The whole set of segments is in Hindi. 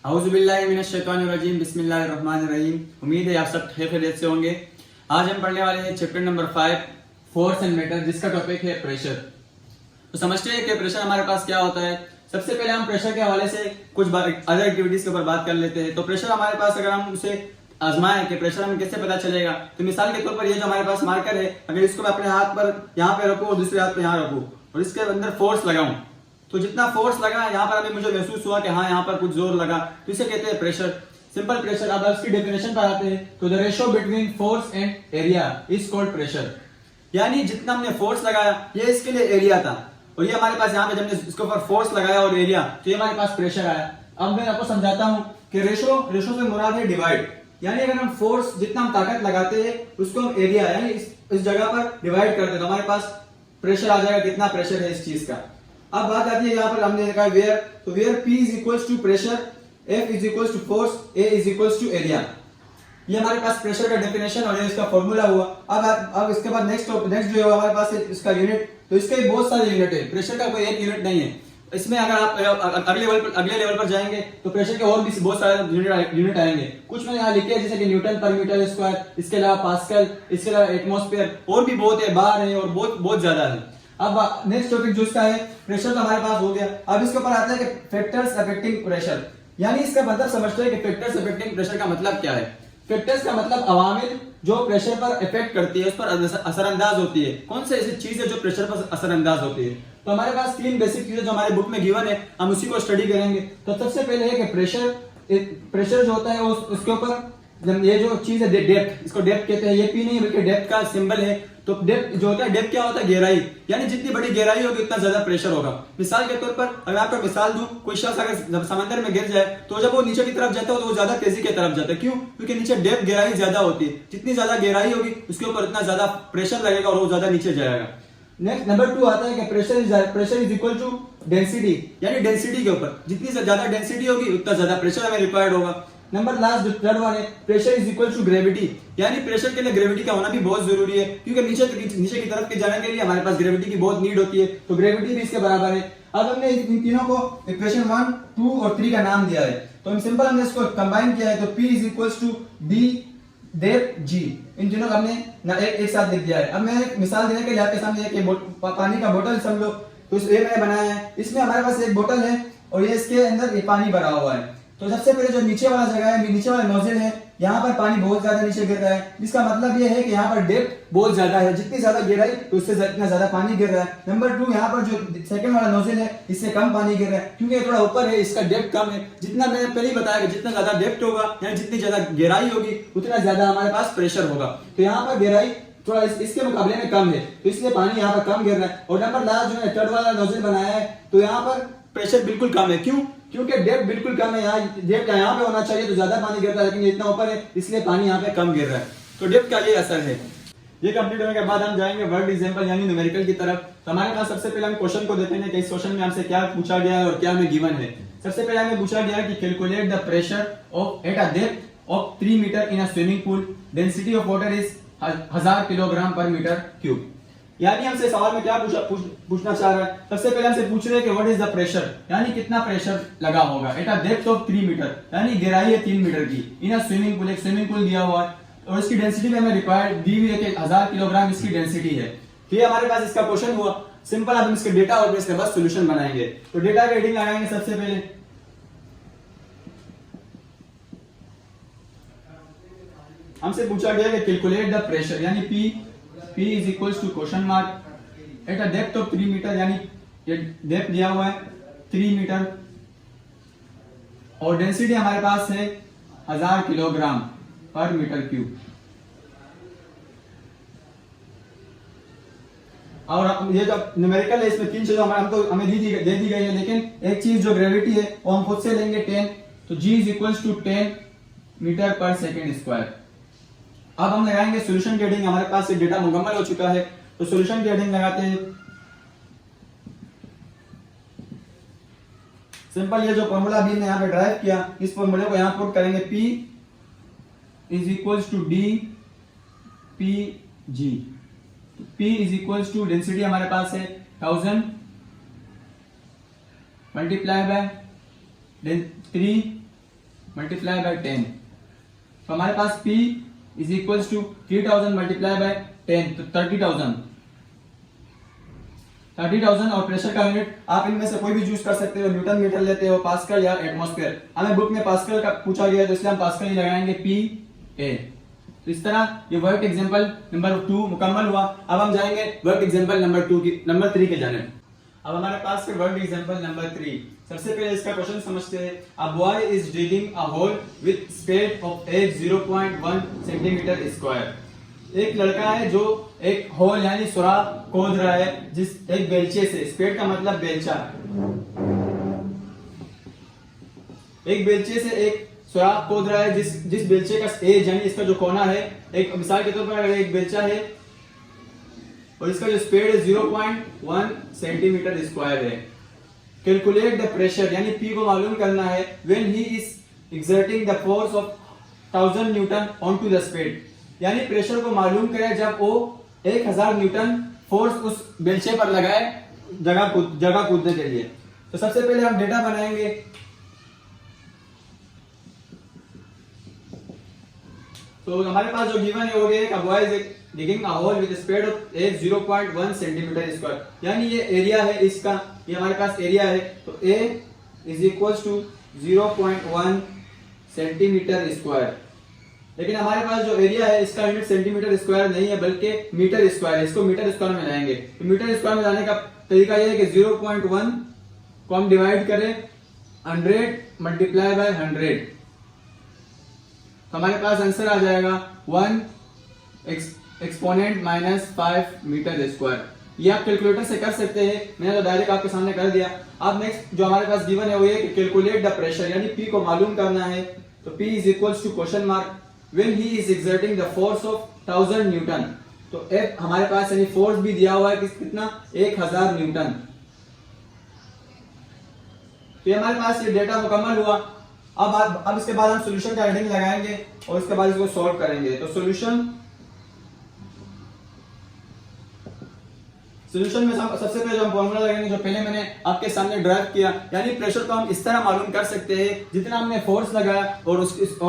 औज़ुबिल्लाहिमिनश्शैतानिर्रजीम बिस्मिल्लाहिर्रहमानिर्रहीम। उम्मीद है आप सब खैरियत से होंगे। आज हम पढ़ने वाले हैं chapter number 5 force and matter, जिसका टॉपिक है प्रेशर। तो समझते हैं कि प्रेशर हमारे पास क्या होता है। सबसे पहले हम प्रेशर के हवाले से कुछ अदर एक्टिविटीज के ऊपर बात कर लेते हैं। तो प्रेशर हमारे पास, अगर हम उसे आजमाएं कि प्रेशर हमें कैसे पता चलेगा, तो मिसाल के तौर पर ये जो हमारे पास मार्कर है, अगर इसको मैं अपने हाथ पर यहाँ पे रखूँ और दूसरे हाथ पे यहाँ रखूँ और इसके अंदर फोर्स लगाऊं, तो जितना फोर्स लगा यहाँ पर अभी मुझे महसूस हुआ कि हाँ यहाँ पर कुछ जोर लगा, तो इसे कहते हैं प्रेशर, सिंपल प्रेशर। अब इसकी डेफिनेशन पर आते हैं तो the ratio between force and area is called pressure. यानी जितना हमने फोर्स लगाया ये इसके लिए एरिया था, और ये हमारे पास यहाँ पे जब हमने इसके ऊपर फोर्स लगाया और एरिया, तो ये हमारे पास प्रेशर आया। अब मैं आपको समझाता हूँ कि रेशो से मुराद है डिवाइड। यानी अगर हम फोर्स जितना हम ताकत लगाते हैं उसको हम एरिया यानी इस जगह पर डिवाइड करते हैं, तो हमारे पास प्रेशर आ जाएगा, कितना प्रेशर है इस चीज का। अब बात आती है यहाँ पर हमने देखा वेयर, तो where P is equals to pressure, F is equals to force, A is equals to area. ये हमारे पास प्रेशर का डेफिनेशन और ये इसका फॉर्मूला हुआ। अब इसके बाद नेक्स्ट जो है हमारे पास है इसका यूनिट। तो इसके बहुत सारे यूनिट है, प्रेशर का कोई एक यूनिट नहीं है। इसमें अगर आप अगले लेवल पर जाएंगे तो प्रेशर के और भी बहुत सारे यूनिट आएंगे। कुछ मैंने यहाँ लिखे हैं जैसे कि न्यूटन पर मीटर स्क्वायर, इसके अलावा पास्कल, इसके अलावा एटमॉस्फेयर, और भी बहुत है, बार है और बहुत ज्यादा है। अब नेक्स्ट टॉपिक जो इसका है प्रेशर तो हमारे पास हो गया। अब इसके ऊपर आता है कि फैक्टर्स अफेक्टिंग प्रेशर, यानी इसका मतलब समझते हैं कि फैक्टर्स अफेक्टिंग प्रेशर का मतलब क्या है। फैक्टर्स का मतलब अवामिल जो प्रेशर पर इफेक्ट करती है, उस पर असरअंदाज होती है। कौन सी ऐसी चीज है जो प्रेशर पर असरअंदाज होती है? तो हमारे पास तीन बेसिक चीजें जो हमारे बुक में गिवन है, हम उसी को स्टडी करेंगे। तो सबसे पहले है कि प्रेशर जो होता है उसके ऊपर ये जो चीज है डेप्थ, इसको डेप्थ कहते हैं। ये पी नहीं बल्कि डेप्थ का सिंबल है। तो डेप्थ जो होता है, डेप्थ क्या होता है? गहराई। यानी जितनी बड़ी गहराई होगी उतना ज्यादा प्रेशर होगा। मिसाल के तौर पर अगर आपको मिसाल दूं, कोई शख्स अगर समंदर में गिर जाए तो जब वो नीचे की तरफ जाता है तो वो ज्यादा तेजी की तरफ जाता है। क्यों? क्योंकि नीचे डेप्थ गहराई ज्यादा होती है। जितनी ज्यादा गहराई होगी उसके ऊपर उतना ज्यादा प्रेशर लगेगा और वो ज्यादा नीचे जाएगा। नेक्स्ट नंबर 2 आता है कि pressure is equal to density, यानी डेंसिटी के ऊपर जितनी ज्यादा डेंसिटी होगी उतना ज्यादा प्रेशर हमें रिक्वायर्ड होगा। नंबर लास्ट थर्ड वन है pressure is equal to gravity, यानी प्रेशर के लिए ग्रेविटी का होना भी बहुत जरूरी है, क्योंकि नीचे की तरफ के जाने के लिए हमारे पास ग्रेविटी की बहुत नीड होती है। तो ग्रेविटी भी इसके बराबर है। अब हमने इन तीनों को इक्वेशन 1, 2 और 3 का नाम दिया है। तो हम सिंपल हमने इसको कंबाइन किया है। तो P is equals to D depth G, इन तीनों को हमने एक साथ लिख दिया है। अब मैं एक मिसाल देने के लिए आपके सामने पानी का बोतल समझ लो। तो ये मैंने बनाया है, इसमें हमारे पास एक बोतल है और ये इसके अंदर ये पानी भरा हुआ है। तो सबसे पहले जो नीचे वाला जगह है, नीचे वाला नोजल है, यहाँ पर पानी बहुत ज्यादा नीचे गिर रहा है। इसका मतलब ये है कि यहाँ पर डेप्थ बहुत ज्यादा है, जितनी ज्यादा गहराई तो उससे इतना ज्यादा पानी गिर रहा है। नंबर 2, यहाँ पर जो सेकंड वाला नोजल है इससे कम पानी गिर रहा है, क्योंकि ये थोड़ा ऊपर है, इसका डेप्थ कम है। जितना मैंने पहले ही बताया कि जितना ज्यादा डेप्थ होगा यानी जितनी ज्यादा गहराई होगी उतना ज्यादा हमारे पास प्रेशर होगा। तो यहाँ पर गहराई थोड़ा इसके मुकाबले में कम है, तो इसलिए पानी यहाँ पर कम गिर रहा है। और नंबर लास्ट जो है थर्ड वाला नोजल बनाया है, तो यहाँ पर प्रेशर बिल्कुल कम है। क्यों? क्योंकि डेप्थ बिल्कुल कम है। यहाँ डेप्थ यहाँ पे होना चाहिए तो ज्यादा पानी गिरता है, लेकिन इतना ऊपर है इसलिए पानी यहाँ पे कम गिर रहा है। तो डेप्थ का ये असर है। ये कंप्लीट होने के बाद हम जाएंगे वर्ड एग्जांपल यानी न्यूमेरिकल की तरफ। तो हमारे पास सबसे पहले हम क्वेश्चन को देखते हैं कि इस क्वेश्चन में हमसे क्या पूछा गया है और क्या हमें गिवन है। सबसे पहले हमें पूछा गया है कि calculate the pressure of at a depth of 3 metre in a swimming pool, density of water is 1000 kilogram per metre cube. यानी हमसे सवाल में क्या पूछना चाह रहा है? सबसे पहले हमसे पूछ रहे हैं कि व्हाट इज द प्रेशर, यानी कितना प्रेशर लगा होगा at a depth of 3 metre, यानी गहराई है 3 मीटर की, इन अ स्विमिंग पूल, एक स्विमिंग पूल दिया हुआ है और इसकी डेंसिटी में हमें रिक्वायर्ड दी हुई है कि 1000 किलोग्राम इसकी डेंसिटी है। तो ये हमारे पास इसका क्वेश्चन हुआ। सिंपल अब हम इसके डेटा और इसके बाद सोल्यूशन बनाएंगे। तो डेटा का हेडिंग लगाएंगे सबसे पहले। हमसे पूछा गया कि कैलकुलेट द प्रेशर, यानी P is equals to question mark at a depth of 3 metre, यानी ये डेप्थ दिया हुआ है 3 मीटर और डेंसिटी हमारे पास है 1000 किलोग्राम पर मीटर क्यूब। और ये जो न्यूमेरिकल है इसमें 3 चीजें हमें दे दी गई है, लेकिन एक चीज जो ग्रेविटी है वो हम खुद से लेंगे 10। तो G is equals to 10 metre per second square. अब हम लगाएंगे सॉल्यूशन की हेडिंग। हमारे पास डेटा मुकम्मल हो चुका है, तो सॉल्यूशन की हेडिंग लगाते हैं। सिंपल ये जो फॉर्मूला अभी हमने यहाँ पे ड्राइव किया, इस फॉर्मूले को यहाँ पुट करेंगे। P is equals to D P G। P is equals to density हमारे पास है 1000 मल्टीप्लाई बाय 3 मल्टीप्लाई बाय 10, तो हमारे पास P is equals to 3000 multiply by 10, तो 30,000 और प्रेशर का यूनिट आप इनमें से कोई भी चूज कर सकते हो, न्यूटन मीटर लेते हो, पास्कल या एटमॉस्फेयर। हमें बुक में पास्कल का पूछा गया है तो इसलिए हम पास्कल ही लगाएंगे PA। तो इस तरह ये वर्क एग्जांपल नंबर 2 मुकम्मल हुआ। अब हम जाएंगे वर्क एग्जांपल नंबर 3 के जानिब। अब हमारे पास है वर्क एग्जांपल नंबर 3। सबसे पहले इसका क्वेश्चन समझते हैं। A boy is digging a hole with spade of edge 0.1 centimetre square. एक लड़का है जो एक होल यानी सुराख खोद रहा है जिस एक बेलचे से, स्पेड का मतलब बेलचा, एक बेलचे से एक सुराख खोद रहा है जिस बेलचे का एज यानी इसका जो कोना है, एक मिसाल के तौर पर अगर एक बेलचा है और इसका जो स्पेड है 0.1 सेंटीमीटर स्क्वायर है। कैलकुलेट द प्रेशर यानी P को मालूम करना है when he is exerting the force of 1000 newton onto the spade, यानी प्रेशर को मालूम करें जब वो 1000 न्यूटन फोर्स उस बेलचे पर लगाए जगह कूदने के लिए। तो सबसे पहले हम डेटा बनाएंगे। तो हमारे पास जो गिवन है वो ये है, boy is digging a hole with spade of edge 0.1 centimetre square, यानी ये एरिया है इसका, ये हमारे पास एरिया है। तो A is equals to 0.1 centimetre square. लेकिन हमारे पास जो एरिया है इसका यूनिट सेंटीमीटर स्क्वायर नहीं है बल्कि मीटर स्क्वायर है। इसको मीटर स्क्वायर में लाएंगे। तो मीटर स्क्वायर में लाने का तरीका यह है कि 0.1 को हम डिवाइड करें 100 मल्टीप्लाई बाय 100, तो हमारे पास आंसर आ जाएगा 1 एक्सपोनेंट -5 मीटर स्क्वायर। ये आप कैलकुलेटर से कर सकते हैं, मैंने तो डायरेक्ट आपके सामने कर दिया। अब नेक्स्ट जो हमारे पास गिवन है वो ये कि कैलकुलेट द प्रेशर यानी P को मालूम करना है। तो P is equals to question mark when he is exerting the force of 1000 newton. तो F हमारे पास यानी फोर्स भी दिया हुआ है कि कितना 1000 न्यूटन। तो ये हमारे पास ये डेटा मुकम्मल हुआ। अब इसके बाद हम सॉल्यूशन का हेडिंग लगाएंगे और इसके बाद इसको सॉल्व करेंगे। तो सॉल्यूशन में सबसे पहले जो हम फॉर्मूला लगाएंगे जो पहले मैंने आपके सामने ड्राइव किया, यानी प्रेशर को हम इस तरह मालूम कर सकते हैं जितना हमने फोर्स लगाया और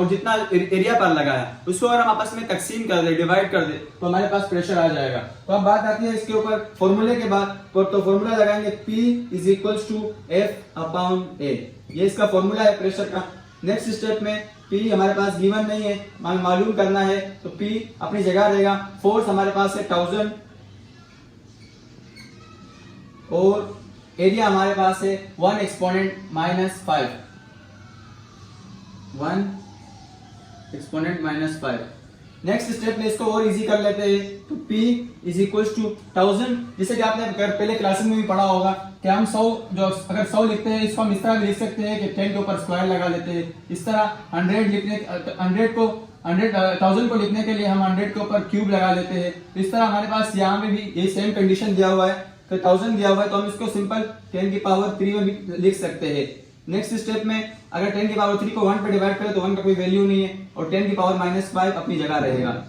जितना एरिया पर लगाया उसको अगर हम आपस में तकसीम कर दे, डिवाइड कर दे तो हमारे पास प्रेशर आ जाएगा। तो अब बात आती है इसके ऊपर फॉर्मूले के बाद। तो फॉर्मूला लगाएंगे P is equals to F/A, ये इसका फॉर्मूला है प्रेशर का। नेक्स्ट स्टेप में P हमारे पास गिवन नहीं है, मालूम करना है, तो P अपनी जगह रहेगा। फोर्स हमारे पास है 1000 और एरिया हमारे पास है 1 एक्सपोनेंट -5, 1 एक्सपोनेंट -5। नेक्स्ट स्टेप में इसको और इजी कर लेते हैं। तो P इज इक्वल्स टू 1000, जैसे कि आपने पहले क्लास में भी पढ़ा होगा कि हम 100 जो अगर 100 लिखते हैं इसको हम इस तरह भी लिख सकते हैं कि 10 के ऊपर स्क्वायर लगा लेते हैं। इस तरह 1000 को लिखने के लिए हम 100 के ऊपर क्यूब लगा लेते हैं। तो इस तरह हमारे पास यहाँ में भी ये सेम कंडीशन दिया हुआ है, तो 1000 दिया हुआ है तो हम इसको सिंपल 10 की पावर 3 में भी लिख सकते हैं। नेक्स्ट स्टेप में अगर 10 की पावर 3 को 1 पे डिवाइड करें तो 1 का कोई वैल्यू नहीं है और 10 की पावर -5 अपनी जगह रहेगा।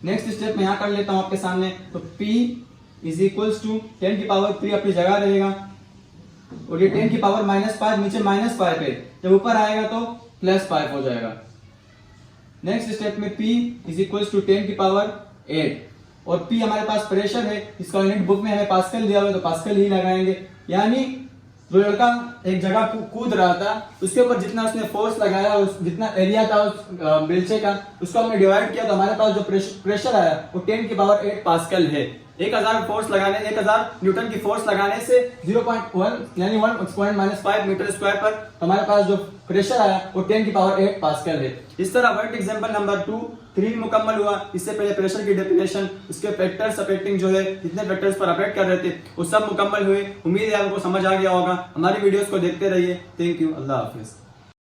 नेक्स्ट स्टेप में यहाँ कर लेता हूँ आपके सामने। तो P इज इक्वल्स टू 10 की पावर 3 अपनी जगह रहेगा और ये 10 की पावर -5 नीचे -5 है, जब ऊपर आएगा तो +5 हो जाएगा। नेक्स्ट स्टेप में P इज इक्वल्स टू 10 की पावर 8 और P हमारे पास प्रेशर है, इसका यूनिट बुक में हमें पास्कल दिया हुआ है तो पास्कल ही लगाएंगे। यानी जो लड़का एक जगह कूद रहा था उसके ऊपर जितना उसने फोर्स लगाया और जितना एरिया था उस बेलचे का उसको हमने डिवाइड किया तो हमारे पास जो प्रेशर आया वो 10 की पावर 8 पास्कल है। 1000 न्यूटन की फोर्स लगाने से 0.1 यानी 1 एक्सपोनेंट -5 मीटर स्क्वायर पर हमारे पास जो प्रेशर आया वो 10 की पावर 8 पास्कल है। इस तरह वर्क एग्जांपल नंबर 3 मुकम्मल हुआ। इससे पहले प्रेशर की डेफिनेशन, उसके फैक्टर्स अफेक्टिंग जो है जितने फैक्टर्स पर अफेक्ट कर रहे थे वो सब मुकम्मल हुए। उम्मीद है आपको समझ आ गया होगा। हमारी वीडियोस को देखते रहिए। Thank you, Allah Hafiz.